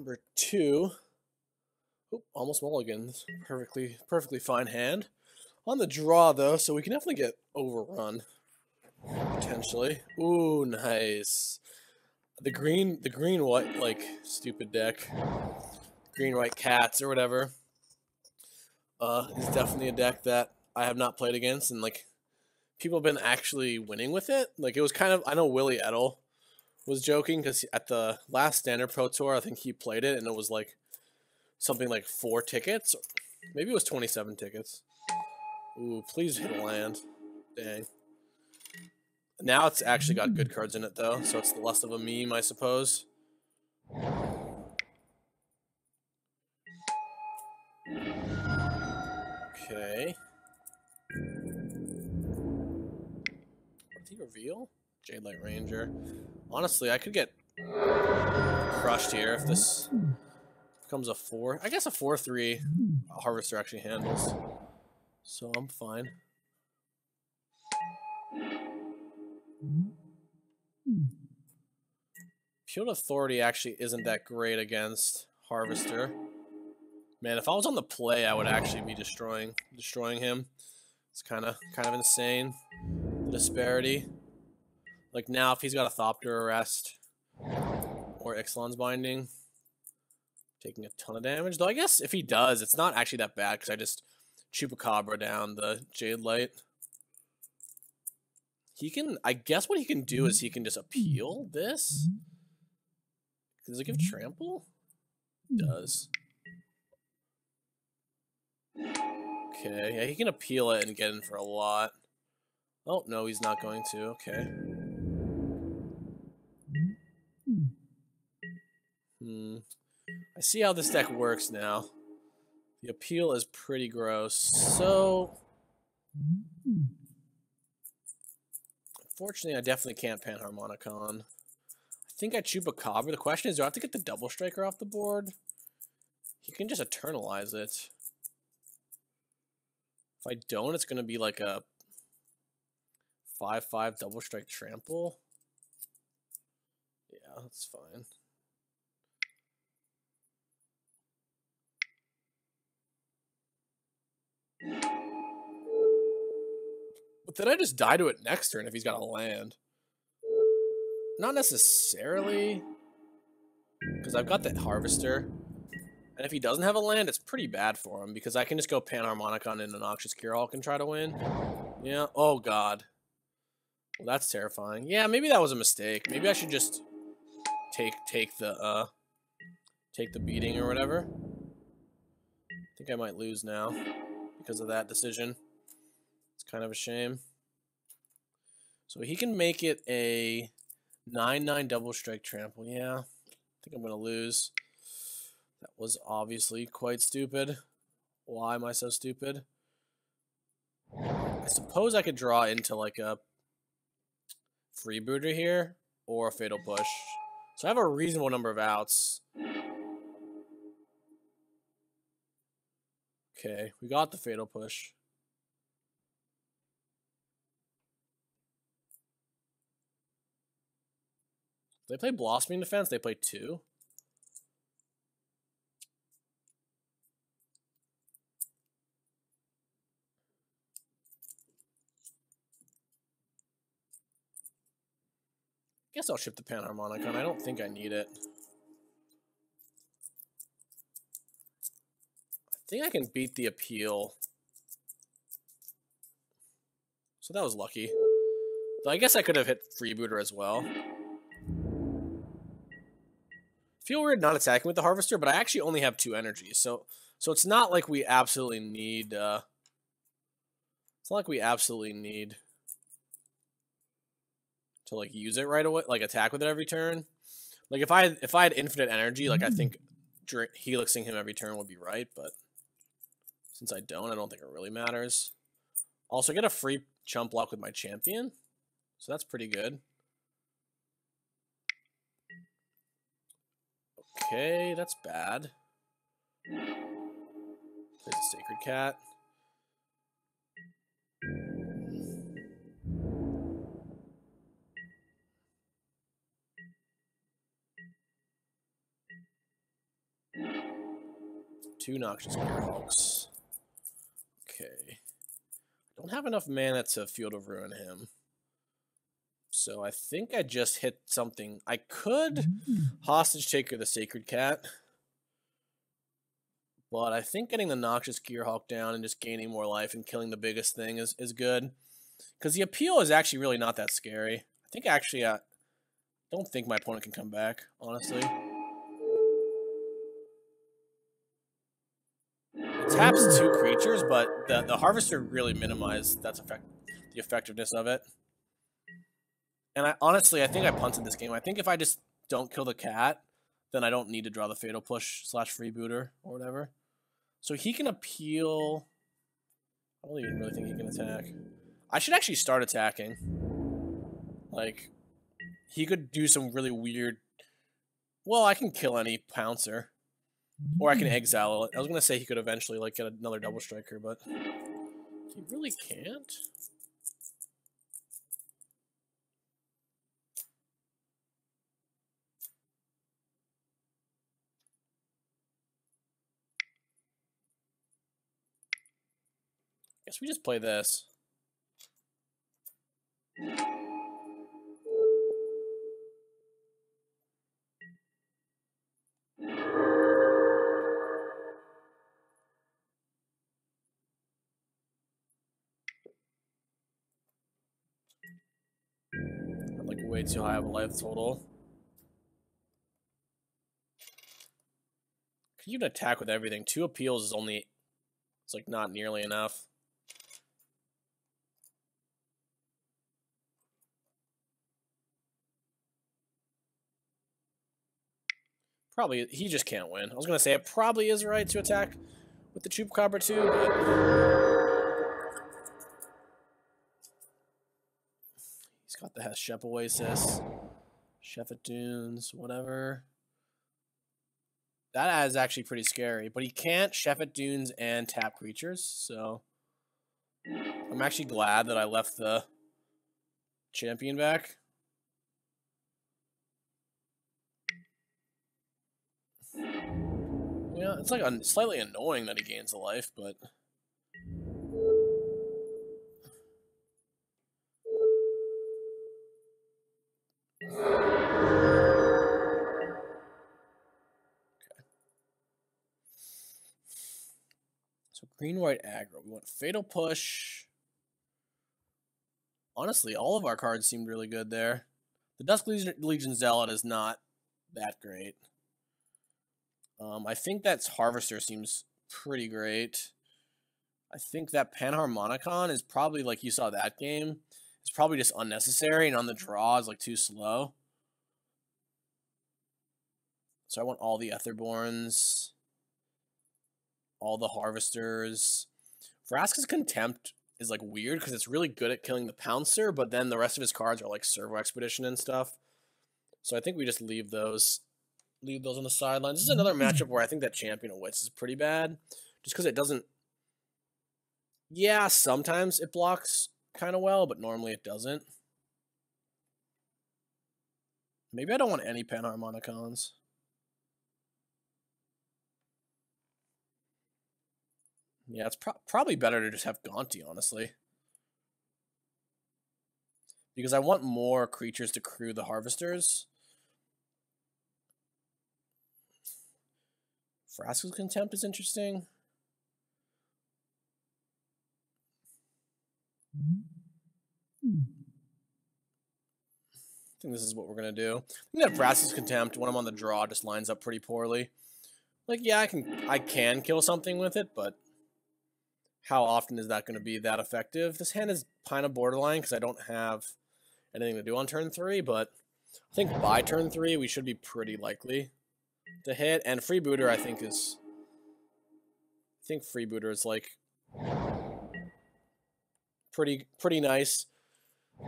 Number 2. Oop, almost mulligans. Perfectly fine hand. On the draw though, so we can definitely get overrun. Potentially. Ooh, nice. The green white, like, stupid deck. Green white cats or whatever. Is definitely a deck that I have not played against, and like people have been actually winning with it. Like it was kind of, I know Willie Edel was joking because at the last Standard Pro Tour, I think he played it, and it was like something like 4 tickets. Maybe it was 27 tickets. Ooh, please hit a land. Dang. Now it's actually got good cards in it, though, so it's less of a meme, I suppose. Okay. What did he reveal? Jade Light Ranger. Honestly, I could get crushed here if this becomes a 4. I guess a 4/3 Harvester actually handles. So I'm fine. Field Authority actually isn't that great against Harvester. Man, if I was on the play, I would actually be destroying him. It's kind of insane, the disparity. Like now, if he's got a Thopter Arrest or Ixalan's Binding, taking a ton of damage. Though I guess if he does, it's not actually that bad because I just Chupacabra down the Jade Light. He can, I guess what he can do is he can just appeal this. Does it give trample? It does. Okay, yeah, he can appeal it and get in for a lot. Oh, no, he's not going to. Okay. I see how this deck works now. The appeal is pretty gross. So, unfortunately, I definitely can't Panharmonicon. I think I Chupacabra. The question is, do I have to get the Double Striker off the board? He can just Eternalize it. If I don't, it's going to be like a 5/5 Double Strike Trample. Yeah, that's fine. But then I just die to it next turn if he's got a land. Not necessarily, because I've got the Harvester. And if he doesn't have a land, it's pretty bad for him, because I can just go Panharmonicon into Noxious Curehulk and try to win. Yeah, oh god. Well, that's terrifying. Yeah, maybe that was a mistake. Maybe I should just take the beating or whatever. I think I might lose now because of that decision. It's kind of a shame. So he can make it a 9/9 Double Strike Trample. Yeah, I think I'm going to lose. That was obviously quite stupid. Why am I so stupid? I suppose I could draw into like a Freebooter here or a Fatal Push. So I have a reasonable number of outs. Okay, we got the Fatal Push. They play Blossoming Defense. They play 2. Guess I'll ship the Panharmonicon. I don't think I need it. I think I can beat the appeal. So that was lucky. Though I guess I could have hit Freebooter as well. Feel weird not attacking with the Harvester, but I actually only have 2 energies, so it's not like we absolutely need. It's not like we absolutely need to like use it right away, like attack with it every turn. Like if I had infinite energy, like I think helixing him every turn would be right, but since I don't think it really matters. Also, I get a free chump block with my champion, so that's pretty good. Okay, that's bad. Plays a Sacred Cat. 2 Noxious Gearhulks. Okay. Don't have enough mana to Field of Ruin him. So I think I just hit something. I could Hostage Taker the Sacred Cat. But I think getting the Noxious Gearhulk down and just gaining more life and killing the biggest thing is good. Because the appeal is actually really not that scary. I think actually I don't think my opponent can come back, honestly. It taps 2 creatures, but the Harvester really minimized the effectiveness of it. And I think I punted this game. I think if I just don't kill the cat, then I don't need to draw the Fatal Push / Freebooter or whatever. So he can appeal. I don't even really think he can attack. I should actually start attacking. Like, he could do some really weird... Well, I can kill any Pouncer. Or I can exile it. I was going to say he could eventually like get another Double Striker, but he really can't. Guess we just play this. I'm like way too high of a life total. Can you attack with everything? 2 appeals is only... It's like not nearly enough. Probably, he just can't win. I was going to say it probably is right to attack with the Chupacabra too, but... He's got the Shep Oasis, Shephet Dunes, whatever. That is actually pretty scary, but he can't Shephet Dunes and tap creatures, so... I'm actually glad that I left the champion back. Yeah, it's like slightly annoying that he gains a life, but... So green-white aggro. We want Fatal Push. Honestly, all of our cards seemed really good there. The Dusk Legion Zealot is not that great. I think that Harvester seems pretty great. I think that Panharmonicon is probably, like you saw that game, it's probably just unnecessary, and on the draw is like too slow. So I want all the Etherborns, all the Harvesters. Vraska's Contempt is like weird because it's really good at killing the Pouncer, but then the rest of his cards are like Servo Expedition and stuff. So I think we just leave those on the sidelines. This is another matchup where I think that Champion of Wits is pretty bad, just because it doesn't... Yeah, sometimes it blocks kind of well, but normally it doesn't. Maybe I don't want any Panharmonicons. Yeah, it's probably better to just have Gaunty, honestly. Because I want more creatures to crew the Harvesters. Vraska's Contempt is interesting. I think this is what we're going to do. I think that Vraska's Contempt, when I'm on the draw, just lines up pretty poorly. Like, yeah, I can kill something with it, but how often is that going to be that effective? This hand is kind of borderline because I don't have anything to do on turn 3, but I think by turn 3 we should be pretty likely to hit. And Freebooter, I think Freebooter is like pretty nice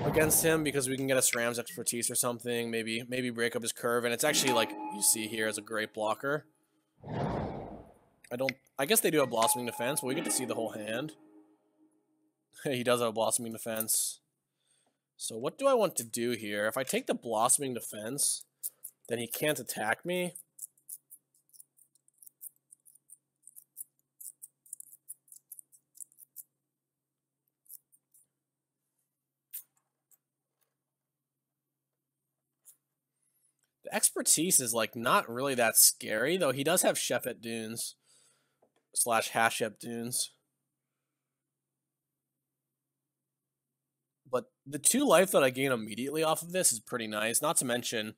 against him because we can get a SRAM's Expertise or something, maybe break up his curve, and it's actually, like you see here, as a great blocker. I guess they do have Blossoming Defense, but we get to see the whole hand. He does have a Blossoming Defense. So what do I want to do here? If I take the Blossoming Defense, then he can't attack me. The expertise is like not really that scary, though he does have Chef at Dunes / Hashep Dunes. But the 2 life that I gain immediately off of this is pretty nice. Not to mention,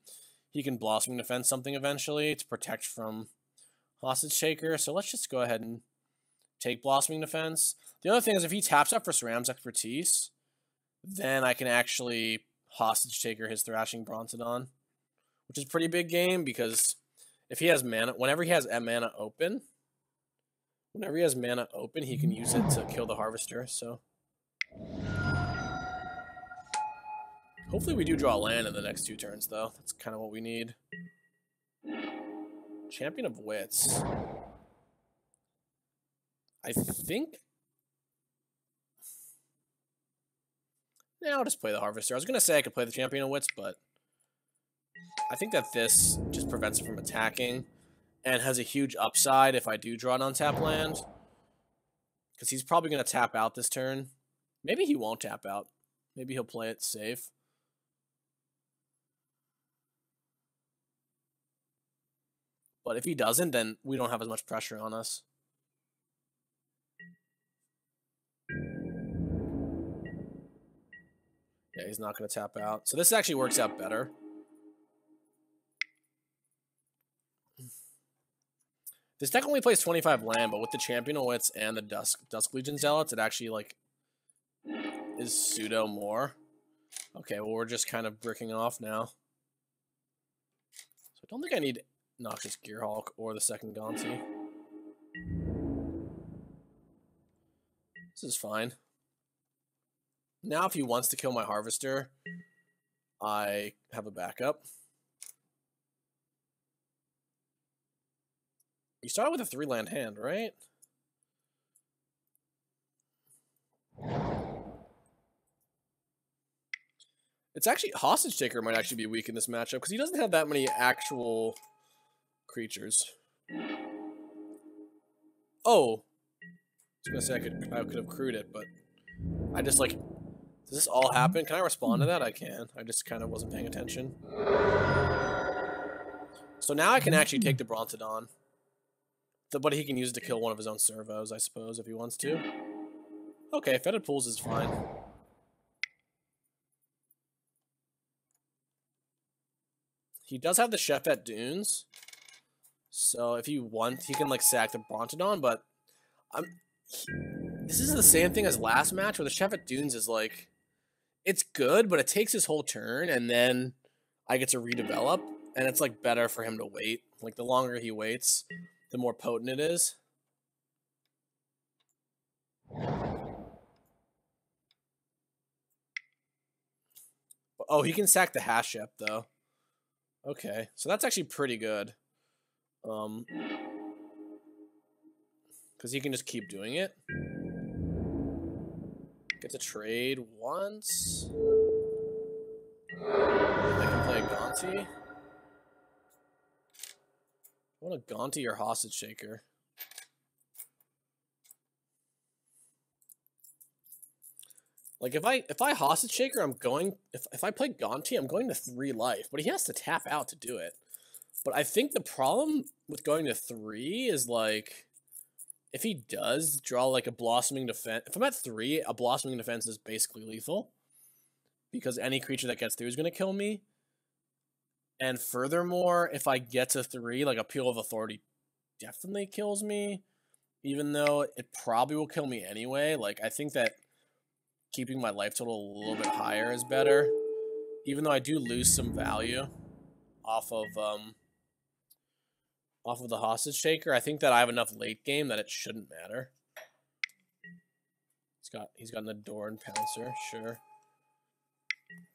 he can Blossoming Defense something eventually to protect from Hostage Shaker. So let's just go ahead and take Blossoming Defense. The other thing is if he taps up for Ceram's Expertise, then I can actually Hostage Taker his Thrashing Brontodon, which is a pretty big game because if he has mana, whenever he has mana open, he can use it to kill the Harvester. So hopefully we do draw a land in the next 2 turns, though. That's kind of what we need. Champion of Wits. I think... Yeah, I'll just play the Harvester. I was going to say I could play the Champion of Wits, but I think that this just prevents it from attacking and has a huge upside if I do draw an untap land. Because he's probably going to tap out this turn. Maybe he won't tap out. Maybe he'll play it safe. But if he doesn't, then we don't have as much pressure on us. Yeah, he's not going to tap out. So this actually works out better. This deck only plays 25 land, but with the Champion of Wits and the Dusk Legion Zealots, it actually, like, is pseudo more. Okay, well, we're just kind of bricking off now. So I don't think I need Noxious Gearhulk or the second Gonti. This is fine. Now if he wants to kill my Harvester, I have a backup. You started with a 3-land hand, right? It's actually... Hostage Taker might actually be weak in this matchup because he doesn't have that many actual creatures. Oh! I was gonna say I could have crewed it, but I just like... Does this all happen? Can I respond to that? I can. I just kind of wasn't paying attention. So now I can actually take the Brontodon. But he can use it to kill one of his own servos, I suppose, if he wants to. Okay, Fetid Pools is fine. He does have the Chef at Dunes. So if he wants, he can like sack the Brontodon, but this is the same thing as last match where the Chef at Dunes is like, it's good, but it takes his whole turn and then I get to redevelop and it's like better for him to wait. Like the longer he waits, the more potent it is. Oh, he can sack the Hashep though. Okay, so that's actually pretty good. Because he can just keep doing it. Get to trade once. And I can play a Gonti. I want a Gonti or Hostage Shaker. Like if I Hostage Shaker, I'm going if I play Gonti, I'm going to 3 life, but he has to tap out to do it. But I think the problem with going to 3 is like if he does draw like a Blossoming Defense, if I'm at 3, a Blossoming Defense is basically lethal. Because any creature that gets through is going to kill me. And furthermore, if I get to 3, like Appeal of Authority definitely kills me. Even though it probably will kill me anyway. Like, I think that keeping my life total a little bit higher is better. Even though I do lose some value off of the Hostage Shaker, I think that I have enough late game that it shouldn't matter. He's got an Adorned Pouncer, sure.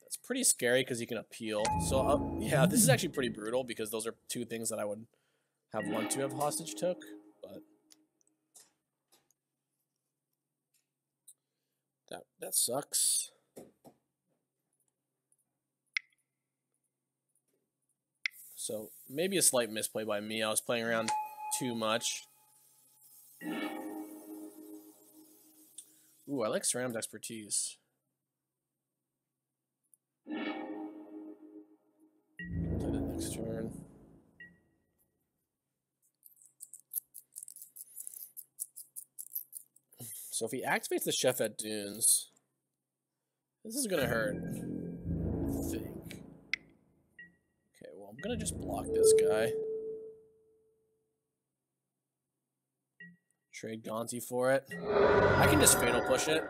That's pretty scary because he can appeal. So yeah, this is actually pretty brutal because those are 2 things that I would have wanted to have hostage took, but that sucks. So maybe a slight misplay by me. I was playing around too much. Ooh, I like Ceram's Expertise. Play that next turn. So if he activates the Chef at Dunes, this is gonna hurt, I think. Okay, well, I'm gonna just block this guy. Trade Gonti for it. I can just Fatal Push it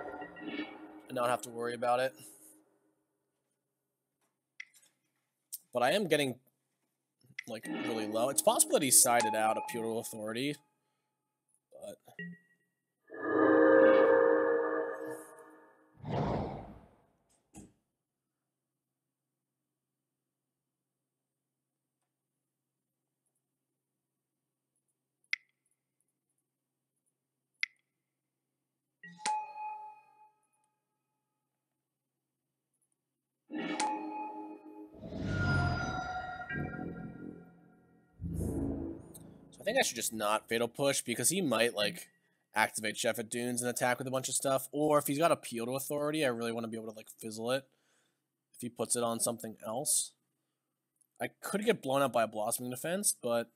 and not have to worry about it. But I am getting, like, really low. It's possible that he sided out a Putal Authority, but... I think I should just not Fatal Push, because he might, like, activate Chef at Dunes and attack with a bunch of stuff. Or if he's got a Putal Authority, I really want to be able to, like, fizzle it if he puts it on something else. I could get blown up by a Blossoming Defense, but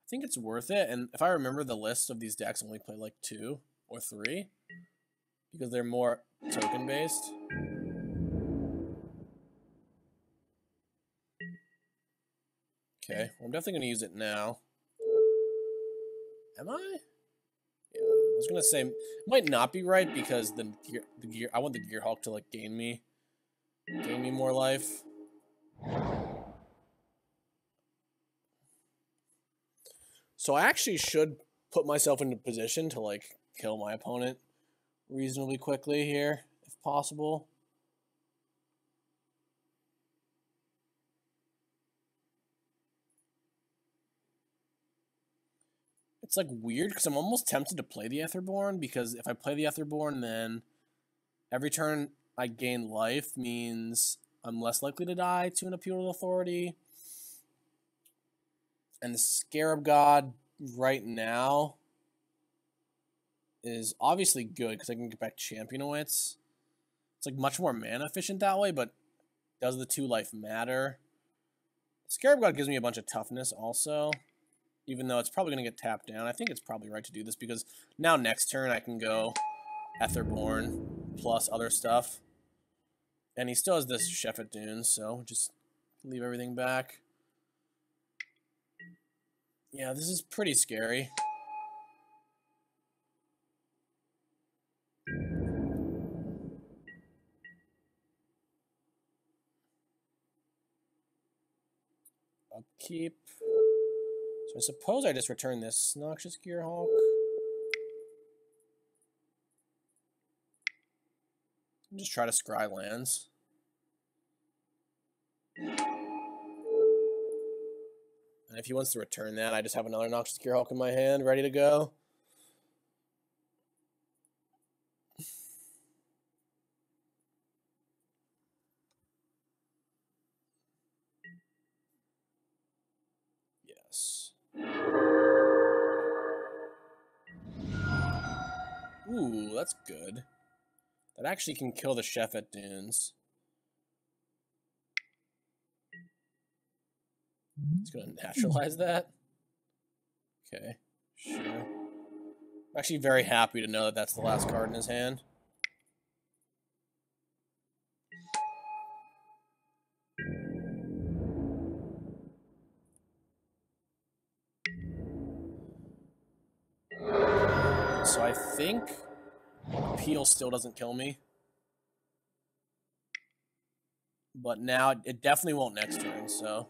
I think it's worth it. And if I remember, the list of these decks only play, like, 2 or 3, because they're more token-based. Okay, well, I'm definitely going to use it now. Am I? Yeah, I was gonna say it might not be right, because the gear I want the Gearhulk to, like, gain me more life. So I actually should put myself into position to, like, kill my opponent reasonably quickly here, if possible. It's, like, weird, because I'm almost tempted to play the Etherborn, because if I play the Etherborn, then every turn I gain life means I'm less likely to die to an Putal Authority. And the Scarab God right now is obviously good, because I can get back Championowitz. It's, like, much more mana efficient that way, but does the 2 life matter? Scarab God gives me a bunch of toughness also, even though it's probably going to get tapped down. I think it's probably right to do this, because now next turn I can go Etherborn plus other stuff. And he still has this Chef at Dunes, so just leave everything back. Yeah, this is pretty scary. Upkeep. So I suppose I just return this Noxious Gearhulk. And just try to scry lands. And if he wants to return that, I just have another Noxious Gearhulk in my hand, ready to go. Yes. Ooh, that's good. That actually can kill the Chef at Dunes. He's going to naturalize that. Okay, sure. I'm actually very happy to know that that's the last card in his hand. So I think Peel still doesn't kill me. But now it definitely won't next turn, so...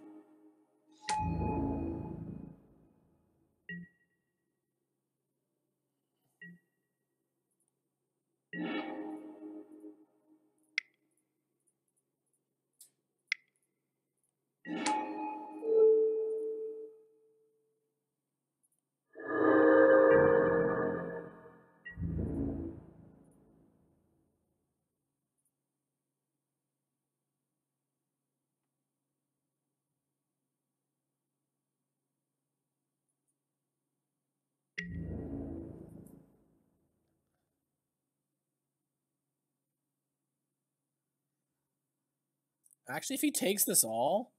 Actually, if he takes this all,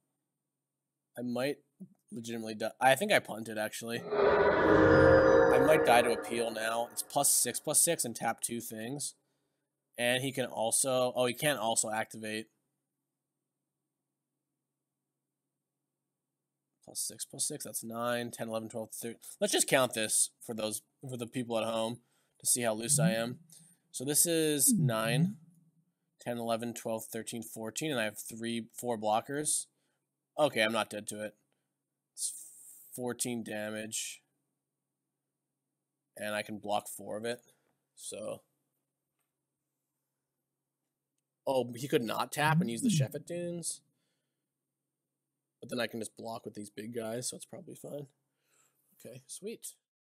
I might legitimately die. I think I punted, actually. I might die to appeal now. It's +6/+6 and tap 2 things. And he can also... Oh, he can't also activate. +6/+6, that's 9, 10, 11, 12, 13. Let's just count this for the people at home to see how loose I am. So this is 9, 10, 11, 12, 13, 14, and I have 4 blockers. Okay, I'm not dead to it. It's 14 damage. And I can block 4 of it. So... Oh, he could not tap and use the Sheffet Dunes. But then I can just block with these big guys, so it's probably fine. Okay, sweet.